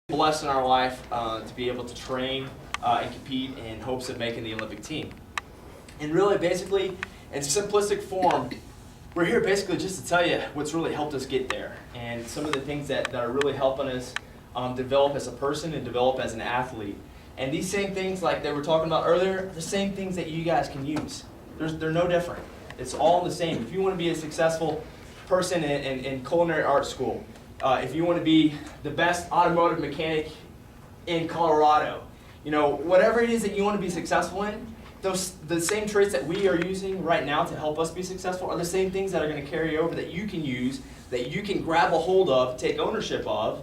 Blessed in our life to be able to train and compete in hopes of making the Olympic team. And really, basically, in simplistic form, we're here basically just to tell you what's really helped us get there and some of the things that are really helping us develop as a person and develop as an athlete. And these same things, like they were talking about earlier, are the same things that you guys can use. They're no different. It's all the same. If you want to be a successful person in culinary arts school, if you want to be the best automotive mechanic in Colorado, you know, whatever it is that you want to be successful in, the same traits that we are using right now to help us be successful are the same things that are going to carry over that you can use, that you can grab a hold of, take ownership of,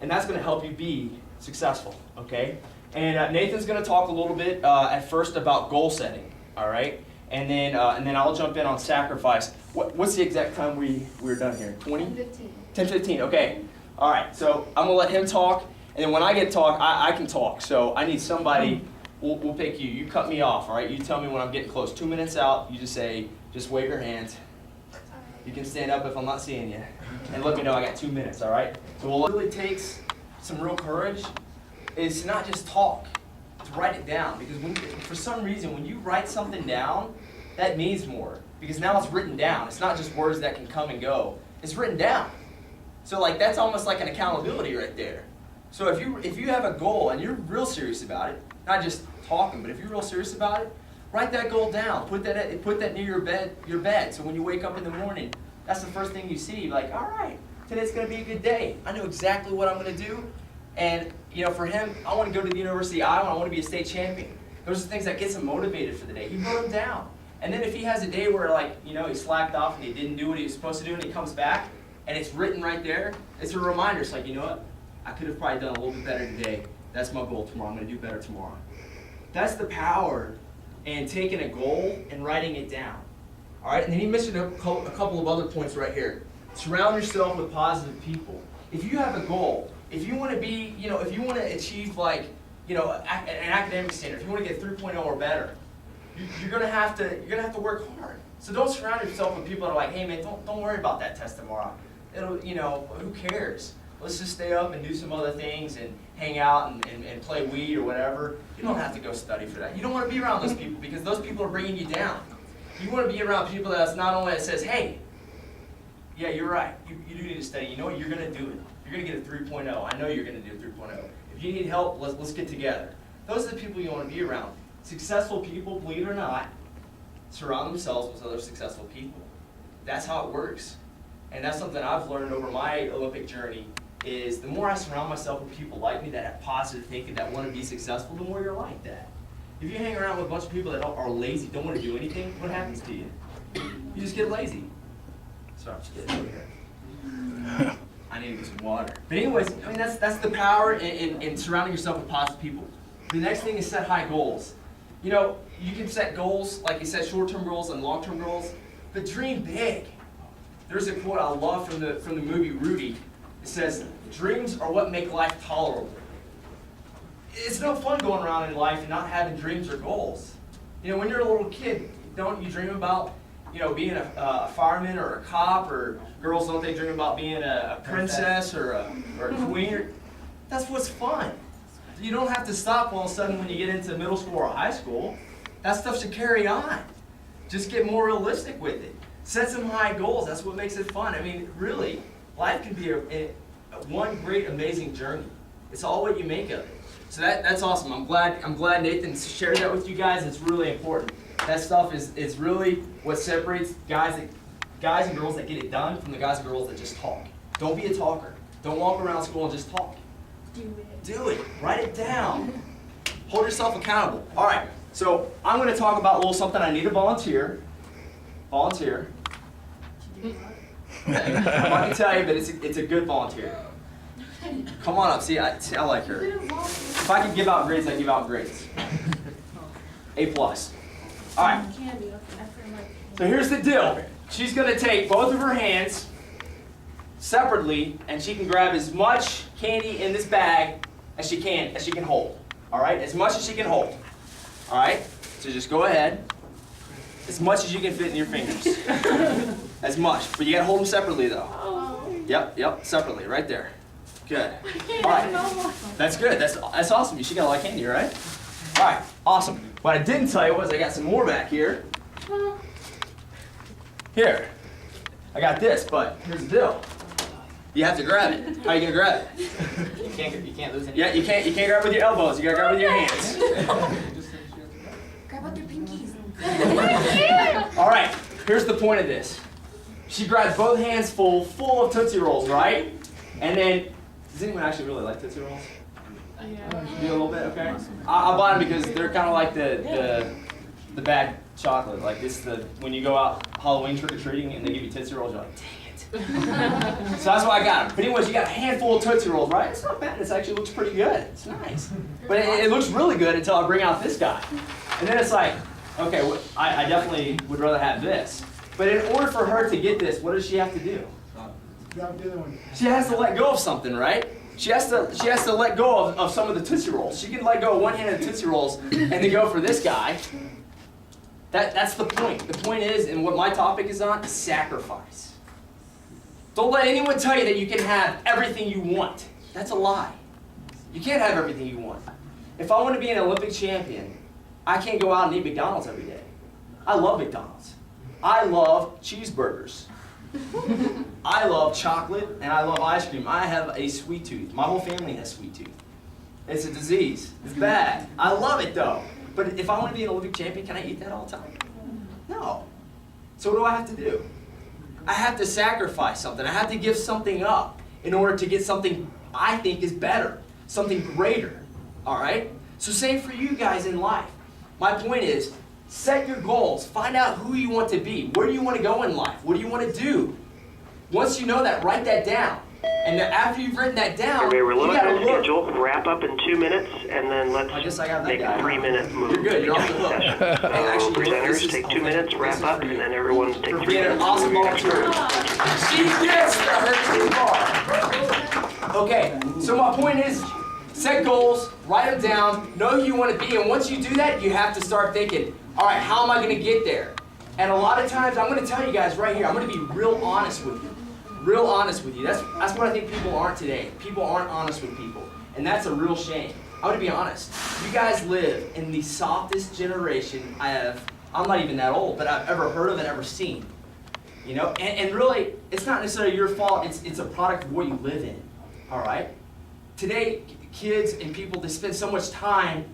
and that's going to help you be successful, okay? And Nathan's going to talk a little bit at first about goal setting, all right? And then I'll jump in on sacrifice. What's the exact time we're done here? 20? 10:15. 10:15, okay. All right, so I'm going to let him talk, and then when I get to talk, I can talk. So I need somebody, we'll pick you. You cut me off, all right? You tell me when I'm getting close. 2 minutes out, you just wave your hands. You can stand up if I'm not seeing you. And let me know I got 2 minutes, all right? So what really takes some real courage is to not just talk, to write it down. Because for some reason, when you write something down, that means more. Because now it's written down. It's not just words that can come and go. It's written down. So like that's almost like an accountability right there. So if you have a goal and you're real serious about it, not just talking, but if you're real serious about it, write that goal down. Put that near your bed. So when you wake up in the morning, that's the first thing you see. Like, all right, today's going to be a good day. I know exactly what I'm going to do. And you know, for him, I want to go to the University of Iowa. I want to be a state champion. Those are the things that gets him motivated for the day. He wrote them down. And then if he has a day where, like, you know, he slacked off and he didn't do what he was supposed to do, and he comes back and it's written right there, it's a reminder. It's like, you know what? I could have probably done a little bit better today. That's my goal tomorrow. I'm going to do better tomorrow. That's the power in taking a goal and writing it down. All right? And then he mentioned a couple of other points right here. Surround yourself with positive people. If you have a goal, if you want to be, you know, if you want to achieve, like, you know, an academic standard, if you want to get 3.0 or better, you're gonna have to work hard. So don't surround yourself with people that are like, hey man, don't worry about that test tomorrow. It'll, you know, who cares? Let's just stay up and do some other things and hang out and play Wii or whatever. You don't have to go study for that. You don't want to be around those people because those people are bringing you down. You want to be around people that's not only that says, hey, yeah, you're right. You do need to study. You know what? You're gonna do it. You're gonna get a 3.0. I know you're gonna do a 3.0. If you need help, let's get together. Those are the people you want to be around. Successful people, believe it or not, surround themselves with other successful people. That's how it works. And that's something I've learned over my Olympic journey is the more I surround myself with people like me that have positive thinking, that want to be successful, the more you're like that. If you hang around with a bunch of people that are lazy, don't want to do anything, what happens to you? You just get lazy. Sorry, I'm just getting over here. I need to get some water. But anyways, I mean that's the power in surrounding yourself with positive people. The next thing is set high goals. You know, you can set goals, like you said, short-term goals and long-term goals, but dream big. There's a quote I love from the movie Rudy. It says, dreams are what make life tolerable. It's no fun going around in life and not having dreams or goals. You know, when you're a little kid, don't you dream about, you know, being a fireman or a cop, or girls, don't they dream about being a princess or a queen? That's what's fun. You don't have to stop all of a sudden when you get into middle school or high school. That stuff should carry on. Just get more realistic with it. Set some high goals. That's what makes it fun. I mean, really, life can be one great, amazing journey. It's all what you make of it. So that's awesome. I'm glad Nathan shared that with you guys. It's really important. That stuff is really what separates guys and girls that get it done from the guys and girls that just talk. Don't be a talker. Don't walk around school and just talk. Do it. Write it down. Hold yourself accountable. All right. So I'm going to talk about a little something. I need a volunteer. Volunteer. I'm not going to tell you, but it's a good volunteer. Come on up. See, I like her. If I could give out grades, I give out grades. A+. All right. So here's the deal. She's going to take both of her hands separately, and she can grab as much candy in this bag as she can hold. All right, as much as she can hold. All right, so just go ahead, as much as you can fit in your fingers. As much, but you gotta hold them separately though. Yep, separately, right there. Good. All right. That's good. That's awesome. You should got a lot of candy, right? All right. Awesome. What I didn't tell you was I got some more back here. Here. I got this, but here's the deal. You have to grab it. How are you gonna grab it? You can't lose any. Yeah, you can't grab with your elbows. You gotta grab with your hands. Grab with your pinkies. All right. Here's the point of this. She grabs both hands full of Tootsie Rolls, right? And then, does anyone actually really like Tootsie Rolls? Yeah. You do a little bit, okay? I buy them because they're kind of like the bad chocolate. Like this, when you go out Halloween trick or treating and they give you Tootsie Rolls, you're like, dang it. So that's why I got them. But anyways, you got a handful of Tootsie Rolls, right? It's not bad. It actually looks pretty good. It's nice. But it looks really good until I bring out this guy, and then it's like, okay, I definitely would rather have this. But in order for her to get this, what does she have to do? She has to let go of something, right? She has to let go of some of the Tootsie Rolls. She can let go of one hand of the Tootsie Rolls and then go for this guy. That's the point. The point is, and what my topic is on, is sacrifice. Don't let anyone tell you that you can have everything you want. That's a lie. You can't have everything you want. If I want to be an Olympic champion, I can't go out and eat McDonald's every day. I love McDonald's. I love cheeseburgers. I love chocolate and I love ice cream. I have a sweet tooth. My whole family has sweet tooth. It's a disease. It's bad. I love it though. But if I want to be an Olympic champion, can I eat that all the time? No. So what do I have to do? I have to sacrifice something. I have to give something up in order to get something I think is better, something greater. All right? So same for you guys in life. My point is, set your goals. Find out who you want to be. Where do you want to go in life? What do you want to do? Once you know that, write that down. And then after you've written that down, we're a little ahead of look. schedule. Wrap up in 2 minutes, and then let's make a 3-minute move. You're good. You're off the hook. Hey, actually, Presenters, take 2 minutes, wrap up, and then everyone take 3 Being an minutes. awesome volunteer. She gets her bar. Okay, so my point is, set goals, write them down, know who you want to be, and once you do that, you have to start thinking, all right, how am I going to get there? And a lot of times, I'm going to tell you guys right here, I'm going to be real honest with you. Real honest with you. That's what I think people aren't today. People aren't honest with people. And that's a real shame. I'm going to be honest. You guys live in the softest generation I'm not even that old, but I've ever heard of and ever seen. You know, and really, it's not necessarily your fault. It's a product of what you live in. All right? Today, kids and people, they spend so much time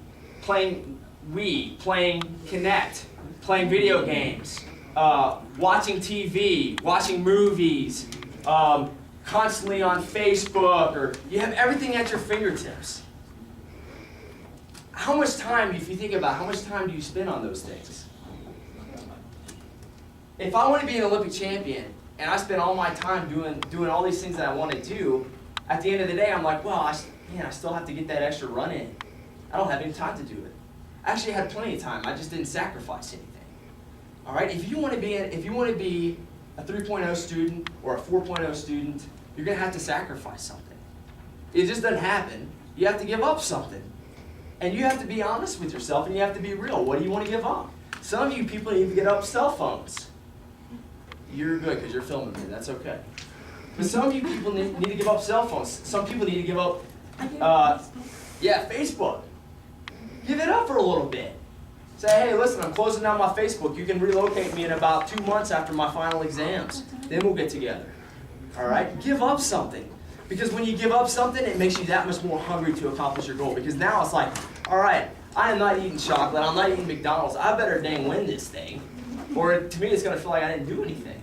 playing Wii, playing Kinect, playing video games, watching TV, watching movies, constantly on Facebook, or you have everything at your fingertips. How much time, if you think about how much time do you spend on those things? If I want to be an Olympic champion and I spend all my time doing all these things that I want to do, at the end of the day I'm like, well, I still have to get that extra run in. I don't have any time to do it. I actually had plenty of time. I just didn't sacrifice anything. All right, if you want to be a 3.0 student or a 4.0 student, you're going to have to sacrifice something. It just doesn't happen. You have to give up something. And you have to be honest with yourself and you have to be real. What do you want to give up? Some of you people need to give up cell phones. You're good because you're filming me. That's okay. But some of you people need to give up cell phones. Some people need to give up, Facebook. Give it up for a little bit. Say, hey, listen, I'm closing down my Facebook. You can relocate me in about 2 months after my final exams. Then we'll get together. All right? Give up something. Because when you give up something, it makes you that much more hungry to accomplish your goal. Because now it's like, all right, I am not eating chocolate. I'm not eating McDonald's. I better dang win this thing. Or to me, it's going to feel like I didn't do anything.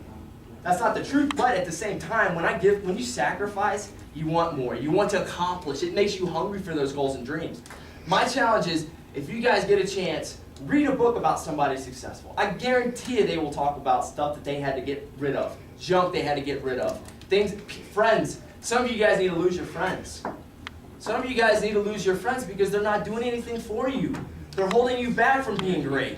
That's not the truth. But at the same time, when you sacrifice, you want more. You want to accomplish. It makes you hungry for those goals and dreams. My challenge is, if you guys get a chance, read a book about somebody successful. I guarantee you they will talk about stuff that they had to get rid of, junk they had to get rid of, friends. Some of you guys need to lose your friends. Some of you guys need to lose your friends because they're not doing anything for you. They're holding you back from being great.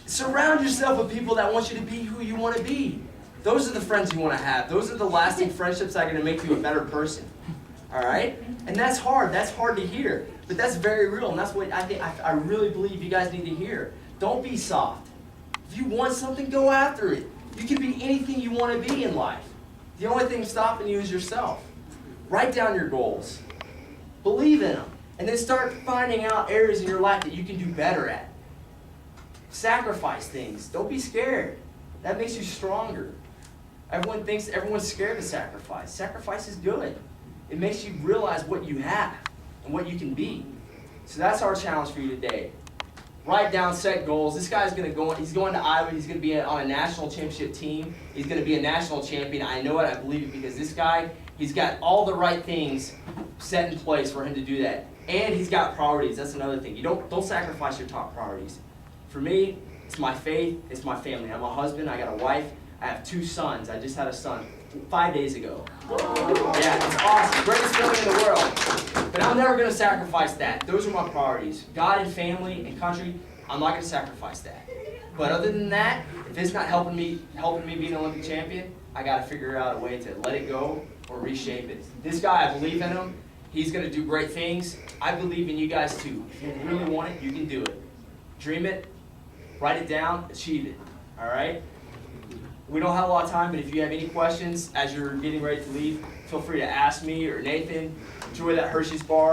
Surround yourself with people that want you to be who you want to be. Those are the friends you want to have. Those are the lasting friendships that are going to make you a better person. All right? And that's hard. That's hard to hear. But that's very real, and that's what I really believe you guys need to hear. Don't be soft. If you want something, go after it. You can be anything you want to be in life. The only thing stopping you is yourself. Write down your goals. Believe in them. And then start finding out areas in your life that you can do better at. Sacrifice things. Don't be scared. That makes you stronger. Everyone thinks everyone's scared to sacrifice. Sacrifice is good. It makes you realize what you have and what you can be. So that's our challenge for you today. Write down, set goals. This guy's going to go. He's going to Iowa. He's going to be on a national championship team. He's going to be a national champion. I know it. I believe it because this guy, he's got all the right things set in place for him to do that. And he's got priorities. That's another thing. You don't sacrifice your top priorities. For me, it's my faith. It's my family. I'm a husband. I got a wife. I have 2 sons. I just had a son 5 days ago. Yeah, it's awesome. Greatest feeling in the world. But I'm never going to sacrifice that. Those are my priorities. God and family and country, I'm not going to sacrifice that. But other than that, if it's not helping me be an Olympic champion, I got to figure out a way to let it go or reshape it. This guy, I believe in him. He's going to do great things. I believe in you guys too. If you really want it, you can do it. Dream it, write it down, achieve it. All right? We don't have a lot of time, but if you have any questions as you're getting ready to leave, feel free to ask me or Nathan. Enjoy that Hershey's bar.